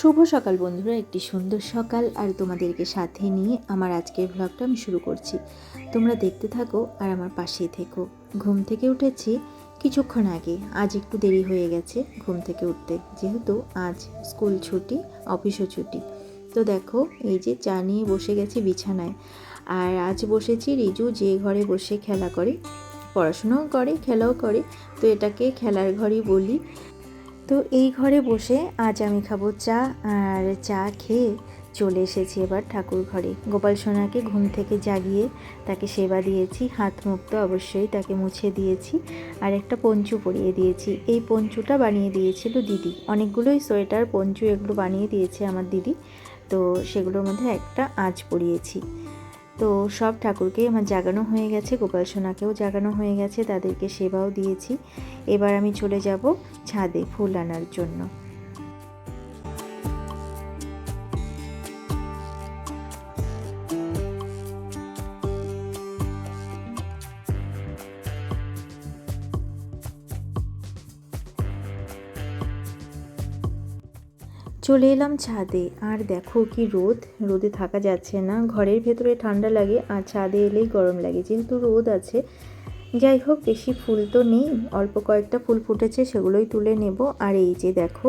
শুভ সকাল বন্ধুরা, একটি সুন্দর সকাল আর তোমাদেরকে সাথে নিয়ে আমার আজকের ব্লগটা আমি শুরু করছি। তোমরা দেখতে থাকো আর আমার পাশেই থেকো। ঘুম থেকে উঠেছি কিছুক্ষণ আগে, আজ একটু দেরি হয়ে গেছে ঘুম থেকে উঠতে, যেহেতু আজ স্কুল ছুটি, অফিসও ছুটি। তো দেখো এই যে চা নিয়ে বসে গেছি বিছানায়। আর আজ বসেছি রিজু যে ঘরে বসে খেলা করে, পড়াশোনাও করে খেলাও করে, তো এটাকে খেলার ঘরই বলি। তো এই ঘরে বসে আজ আমি খাবো চা, আর চা খেয়ে চলে এসেছি এবার ঠাকুর ঘরে। গোপাল সোনাকে ঘুম থেকে জাগিয়ে তাকে সেবা দিয়েছি, হাত মুখ তো অবশ্যই তাকে মুছে দিয়েছি, আর একটা পঞ্চু পরিয়ে দিয়েছি। এই পঞ্চুটা বানিয়ে দিয়েছিল দিদি, অনেকগুলোই সোয়েটার পঞ্চু এগুলো বানিয়ে দিয়েছে আমার দিদি, তো সেগুলোর মধ্যে একটা আজ পরিয়েছি। তো সব ঠাকুরকেই আমার জাগানো হয়ে গেছে, গোপাল সোনাকেও জাগানো হয়ে গেছে, তাদেরকে সেবাও দিয়েছি। এবার আমি চলে যাব ছাদে ফুল আনার জন্য। চলে এলাম ছাদে, আর দেখো কি রোদ, রোদে থাকা যাচ্ছে না। ঘরের ভেতরে ঠান্ডা লাগে আর ছাদে এলেই গরম লাগে, যেহেতু রোদ আছে। যাই হোক, বেশি ফুল তো নেই, অল্প কয়েকটা ফুল ফুটেছে, সেগুলোই তুলে নেব। আর এই যে দেখো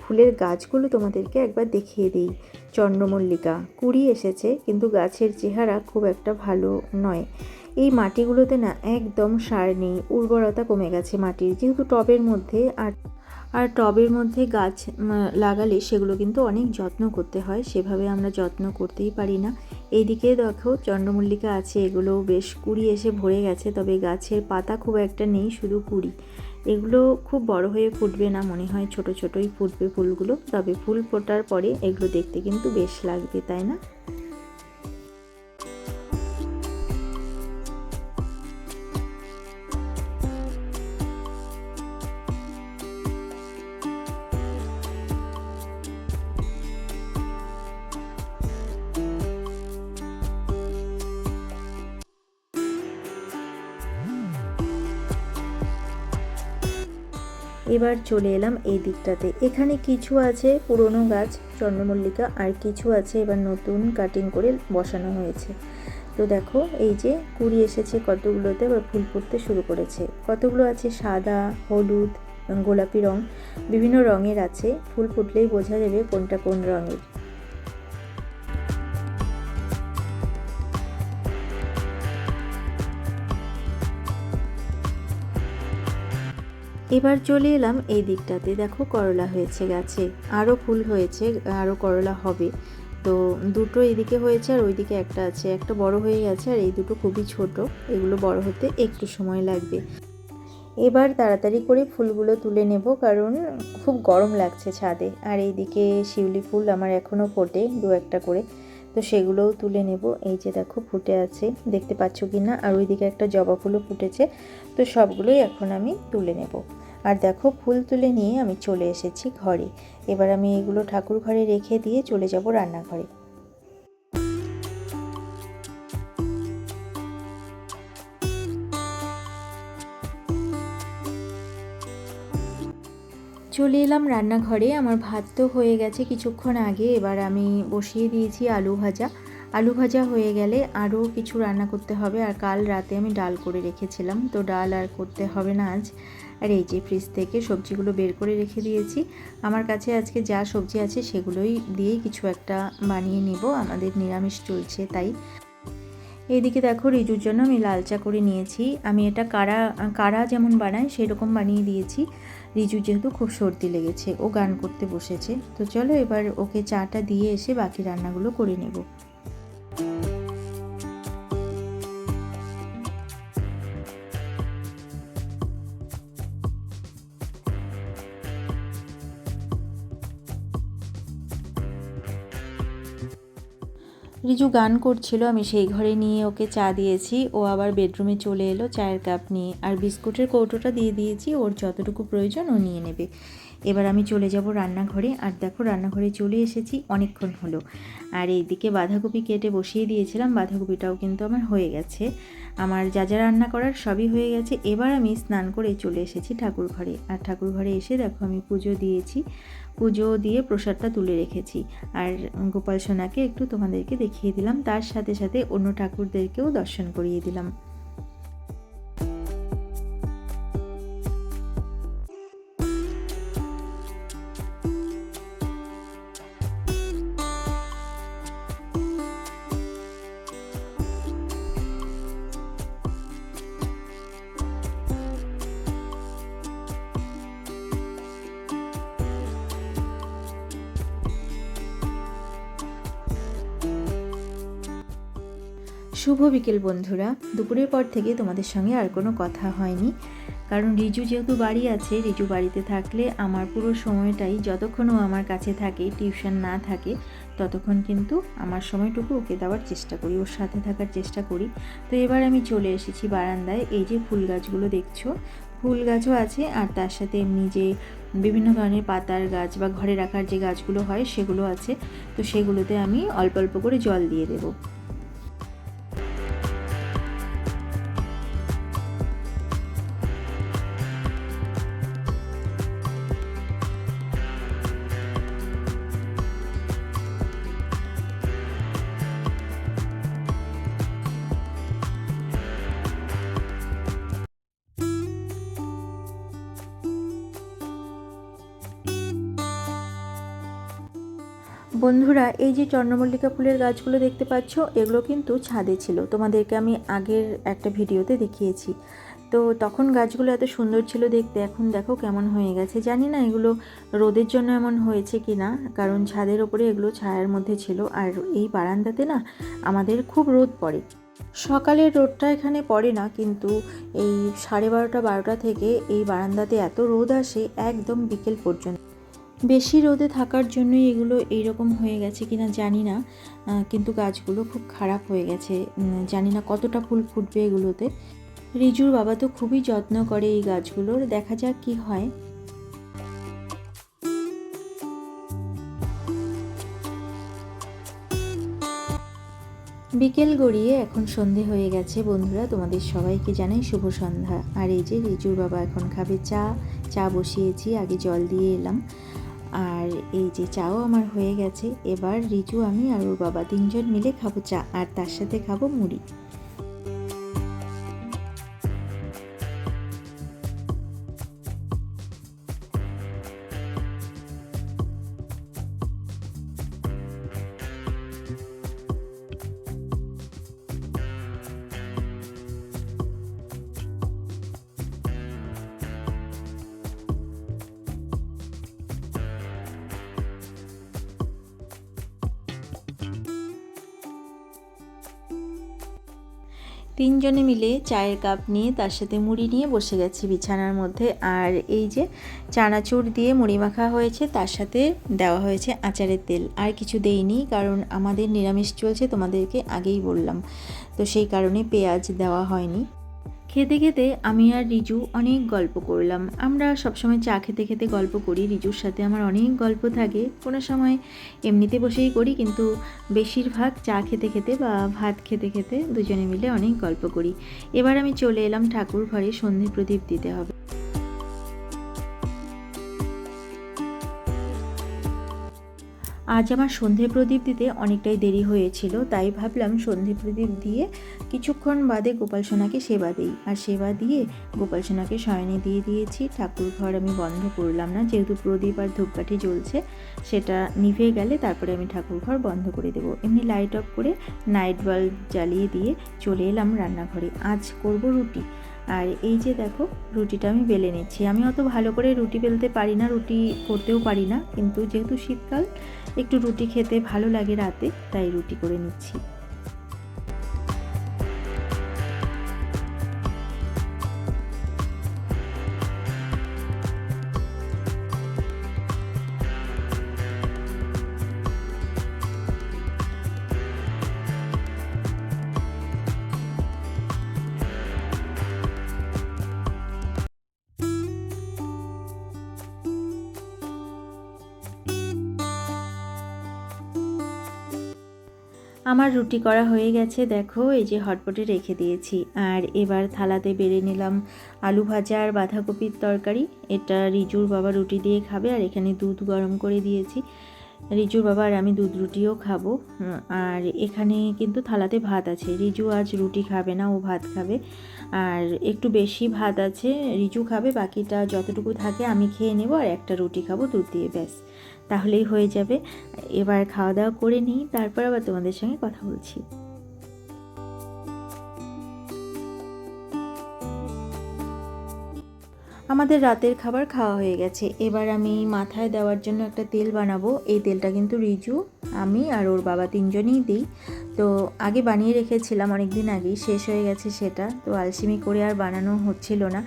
ফুলের গাছগুলো তোমাদেরকে একবার দেখিয়ে দিই। চন্দ্রমল্লিকা কুড়ি এসেছে, কিন্তু গাছের চেহারা খুব একটা ভালো নয়। এই মাটিগুলোতে না একদম সার নেই, উর্বরতা কমে গেছে মাটির, যেহেতু টবের মধ্যে। আর টবের মধ্যে গাছ লাগালে সেগুলো কিন্তু অনেক যত্ন করতে হয়, সেভাবে আমরা যত্ন করতেই পারি না। এইদিকে দেখো চন্দ্রমল্লিকা আছে, এগুলো বেশ কুড়ি এসে ভরে গেছে, তবে গাছের পাতা খুব একটা নেই, শুধু কুড়ি। এগুলো খুব বড় হয়ে ফুটবে না মনে হয়, ছোট ছোটই ফুটবে ফুলগুলো, তবে ফুল ফোটার পরে এগুলো দেখতে কিন্তু বেশ লাগবে, তাই না? এবার চলে এলাম এই দিকটাতে। এখানে কিছু আছে পুরনো গাছ চন্দ্রমল্লিকা, আর কিছু আছে এবার নতুন কাটিং করে বসানো হয়েছে। তো দেখো এই যে কুড়ি এসেছে কতগুলোতে, এবার ফুল ফুটতে শুরু করেছে। কতগুলো আছে সাদা, হলুদ, গোলাপি রং, বিভিন্ন রঙের আছে। ফুল ফুটলেই বোঝা যাবে কোনটা কোন রঙের। এবার চলে এলাম এই দিকটাতে, দেখো করলা হয়েছে গাছে, আরও ফুল হয়েছে, আরও করলা হবে। তো দুটো এদিকে হয়েছে আর ওইদিকে একটা আছে, একটা বড় হয়ে গেছে আর এই দুটো খুবই ছোট, এগুলো বড় হতে একটু সময় লাগবে। এবার তাড়াতাড়ি করে ফুলগুলো তুলে নেব, কারণ খুব গরম লাগছে ছাদে। আর এইদিকে শিউলি ফুল আমার এখনও ফোটে দু একটা করে, তো সেগুলোও তুলে নেব। এই যে দেখো ফুটে আছে, দেখতে পাচ্ছ কি না, আর ওইদিকে একটা জবা ফুলও ফুটেছে, তো সবগুলোই এখন আমি তুলে নেব। আর দেখো ফুল তুলে নিয়ে আমি চলে এসেছি ঘরে। এবার আমি এগুলো ঠাকুর ঘরে রেখে দিয়ে চলে যাব রান্নাঘরে। চলে এলাম রান্নাঘরে, আমার ভাত তো হয়ে গেছে কিছুক্ষণ আগে। এবার আমি বসিয়ে দিয়েছি আলু ভাজা। আলু ভাজা হয়ে গেলে আরও কিছু রান্না করতে হবে, আর কাল রাতে আমি ডাল করে রেখেছিলাম, তো ডাল আর করতে হবে না আজ। আর এই যে ফ্রিজ থেকে সবজিগুলো বের করে রেখে দিয়েছি। আমার কাছে আজকে যা সবজি আছে সেগুলোই দিয়েই কিছু একটা বানিয়ে নিব, আমাদের নিরামিষ চলছে তাই। এইদিকে দেখো রিজুর জন্য আমি লাল চা করে নিয়েছি। আমি এটা কারা কারা যেমন বানায় সেরকম বানিয়ে দিয়েছি। রিজু যেহেতু খুব সর্দি লেগেছে, ও গান করতে বসেছে, তো চলো এবার ওকে চাটা দিয়ে এসে বাকি রান্নাগুলো করে নেব। রিজু গান করছিল, আমি সেই ঘরে নিয়ে ওকে চা দিয়েছি, ও আবার বেডরুমে চলে এলো চায়ের কাপ নিয়ে, আর বিস্কুটের কৌটোটা দিয়ে দিয়েছি, ওর যতটুকু প্রয়োজন ও নিয়ে নেবে। এবার আমি চলে যাব রান্নাঘরে। আর দেখো রান্নাঘরে চলে এসেছি, অনেকক্ষণ হলো। আর এইদিকে বাঁধাকপি কেটে বসিয়ে দিয়েছিলাম, বাঁধাকপিটাও কিন্তু আমার হয়ে গেছে। আমার যা যা রান্না করার সবই হয়ে গেছে। এবার আমি স্নান করে চলে এসেছি ঠাকুর ঘরে। আর ঠাকুর ঘরে এসে দেখো আমি পুজো দিয়েছি, পুজো দিয়ে প্রসাদটা তুলে রেখেছি। আর গোপাল সোনাকে একটু তোমাদেরকে দেখিয়ে দিলাম, তার সাথে সাথে অন্য ঠাকুরদেরকেও দর্শন করিয়ে দিলাম। শুভ বিকেল বন্ধুরা। দুপুরের পর থেকে তোমাদের সঙ্গে আর কোনো কথা হয়নি, কারণ রিজু যেহেতু বাড়ি আছে, রিজু বাড়িতে থাকলে আমার পুরো সময়টাই, যতক্ষণও আমার কাছে থাকে, টিউশন না থাকে, ততক্ষণ কিন্তু আমার সময়টুকু ওকে দেওয়ার চেষ্টা করি, ওর সাথে থাকার চেষ্টা করি। তো এবার আমি চলে এসেছি বারান্দায়। এই যে ফুল গাছগুলো দেখছো, ফুল গাছও আছে, আর তার সাথে এমনি যে বিভিন্ন ধরনের পাতার গাছ বা ঘরে রাখার যে গাছগুলো হয় সেগুলো আছে। তো সেগুলোতে আমি অল্প অল্প করে জল দিয়ে দেবো। বন্ধুরা, এই যে চন্দ্রমল্লিকা ফুলের গাছগুলো দেখতে পাচ্ছ, এগুলো কিন্তু ছাদে ছিল, তোমাদেরকে আমি আগের একটা ভিডিওতে দেখিয়েছি। তো তখন গাছগুলো এত সুন্দর ছিল দেখতে, এখন দেখো কেমন হয়ে গেছে। জানি না এগুলো রোদের জন্য এমন হয়েছে কি না, কারণ ছাদের ওপরে এগুলো ছায়ার মধ্যে ছিল, আর এই বারান্দাতে না আমাদের খুব রোদ পড়ে। সকালের রোদটা এখানে পড়ে না, কিন্তু এই 12:30-12টা থেকে এই বারান্দাতে এত রোদ আসে একদম বিকেল পর্যন্ত। বেশি রোদে থাকার জন্যই এগুলো এইরকম হয়ে গেছে কিনা জানি না, কিন্তু গাছগুলো খুব খারাপ হয়ে গেছে। জানি না কতটা ফুল ফুটবে এগুলোতে। রিজুর বাবা তো খুবই যত্ন করে এই গাছগুলোর, দেখা যাক কি হয়। বিকেল গড়িয়ে এখন সন্ধে হয়ে গেছে বন্ধুরা, তোমাদের সবাইকে জানাই শুভ সন্ধ্যা। আর এই যে রিজুর বাবা এখন খাবে চা। চা বসিয়েছি, আগে জল দিয়ে এলাম। আর এই যে চাও আমার হয়ে গেছে। এবার রিজু, আমি আর ওর বাবা তিনজন মিলে খাবো চা, আর তার সাথে খাবো মুড়ি। তিনজনে মিলে চায়ের কাপ নিয়ে তার সাথে মুড়ি নিয়ে বসে গেছি বিছানার মধ্যে। আর এই যে চানাচুর দিয়ে মুড়ি মাখা হয়েছে, তার সাথে দেওয়া হয়েছে আচারের তেল। আর কিছু দেইনি, কারণ আমাদের নিরামিষ চলছে, তোমাদেরকে আগেই বললাম, তো সেই কারণে পেঁয়াজ দেওয়া হয়নি। খেতে খেতে আমি আর রিজু অনেক গল্প করলাম। আমরা সবসময় চা খেতে খেতে গল্প করি, রিজুর সাথে আমার অনেক গল্প থাকে। কোনো সময় এমনিতে বসেই করি, কিন্তু বেশিরভাগ চা খেতে খেতে বা ভাত খেতে খেতে দুজনে মিলে অনেক গল্প করি। এবার আমি চলে এলাম ঠাকুর ঘরে, সন্ধে প্রদীপ দিতে হবে। আজ আমার সন্ধে প্রদীপ দিতে অনেকটাই দেরি হয়েছিল, তাই ভাবলাম সন্ধে প্রদীপ দিয়ে কিছুক্ষণ বাদে গোপাল সোনাকে সেবা দিই। আর সেবা দিয়ে গোপাল সোনাকে শয়নে দিয়ে দিয়েছি। ঠাকুর ঘর আমি বন্ধ করলাম না, যেহেতু প্রদীপ আর ধূপকাঠি জ্বলছে, সেটা নিভে গেলে তারপরে আমি ঠাকুর ঘর বন্ধ করে দেবো। এমনি লাইট অফ করে নাইট বাল্ব জ্বালিয়ে দিয়ে চলে এলাম রান্নাঘরে। আজ করব রুটি। আর এই যে দেখো, রুটিটা আমি বেলে নিচ্ছি। আমি অত ভালো করে রুটি বেলতে পারি না, রুটি করতেও পারি না, কিন্তু যেহেতু শীতকাল একটু রুটি খেতে ভালো লাগে রাতে, তাই রুটি করে নিচ্ছি। আমার রুটি করা হয়ে গেছে, দেখো এই যে হটপটে রেখে দিয়েছি। আর এবার থালাতে বেড়ে নিলাম আলু ভাজা আর বাঁধাকপির তরকারি। এটা রিজুর বাবা রুটি দিয়ে খাবে, আর এখানে দুধ গরম করে দিয়েছি। রিজুর বাবা আর আমি দুধ রুটিও খাবো। আর এখানে কিন্তু থালাতে ভাত আছে। রিজু আজ রুটি খাবে না, ও ভাত খাবে। আর একটু বেশি ভাত আছে, রিজু খাবে, বাকিটা যতটুকু থাকে আমি খেয়ে নেব, আর একটা রুটি খাবো দুধ দিয়ে, ব্যাস তাহলেই হয়ে যাবে। এবার খাওয়া দাওয়া করে নিই, তারপর আবার তোমাদের সঙ্গে কথা বলছি। আমাদের রাতের খাবার খাওয়া হয়ে গেছে। এবার আমি মাথায় দেওয়ার জন্য একটা তেল বানাবো। এই তেলটা কিন্তু রিজু, আমি আর ওর বাবা তিনজনেই দিই। তো আগে বানিয়ে রেখেছিলাম, অনেক দিন আগেই শেষ হয়ে গেছে সেটা, তো আলসেমি করে আর বানানো হচ্ছিল না।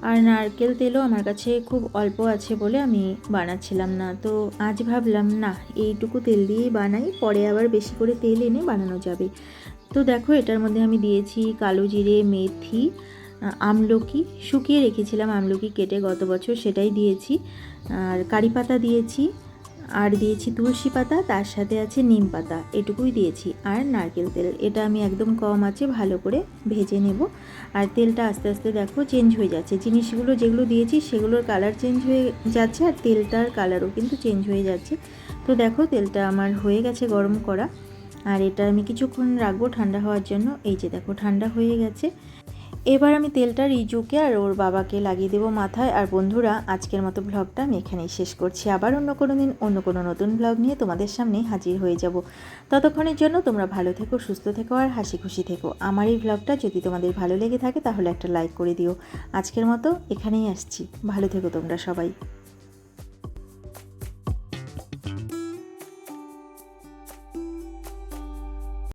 আর নারকেল তেলও আমার কাছে খুব অল্প আছে বলে আমি বানাচ্ছিলাম না। তো আজ ভাবলাম না, এইটুকু তেল দিয়েই বানাই, পরে আবার বেশি করে তেল এনে বানানো যাবে। তো দেখো এটার মধ্যে আমি দিয়েছি কালো জিরে, মেথি, আমলকি শুকিয়ে রেখেছিলাম, আমলকি কেটে গত বছর, সেটাই দিয়েছি। আর কারি পাতা দিয়েছি, আর দিয়েছি তুলসী পাতা, তার সাথে আছে নিম পাতা, এটুকুই দিয়েছি। আর নারকেল তেল, এটা আমি একদম কম আছে ভালো করে ভেজে নেব। আর তেলটা আস্তে আস্তে দেখো চেঞ্জ হয়ে যাচ্ছে, জিনিসগুলো যেগুলো দিয়েছি সেগুলোর কালার চেঞ্জ হয়ে যাচ্ছে, আর তেলটার কালারও কিন্তু চেঞ্জ হয়ে যাচ্ছে। তো দেখো তেলটা আমার হয়ে গেছে গরম করা, আর এটা আমি কিছুক্ষণ রাখবো ঠান্ডা হওয়ার জন্য। এই যে দেখো ঠান্ডা হয়ে গেছে। এবার আমি তেলটা রিজুকে আর ওর বাবাকে লাগিয়ে দেবো মাথায়। আর বন্ধুরা, আজকের মতো ব্লগটা আমি এখানেই শেষ করছি। আবার অন্য কোনো দিন অন্য কোনো নতুন ব্লগ নিয়ে তোমাদের সামনে হাজির হয়ে যাব। ততক্ষণের জন্য তোমরা ভালো থেকো, সুস্থ থেকো আর হাসি খুশি থেকো। আমার এই ব্লগটা যদি তোমাদের ভালো লেগে থাকে তাহলে একটা লাইক করে দিও। আজকের মতো এখানেই আসছি, ভালো থেকো তোমরা সবাই।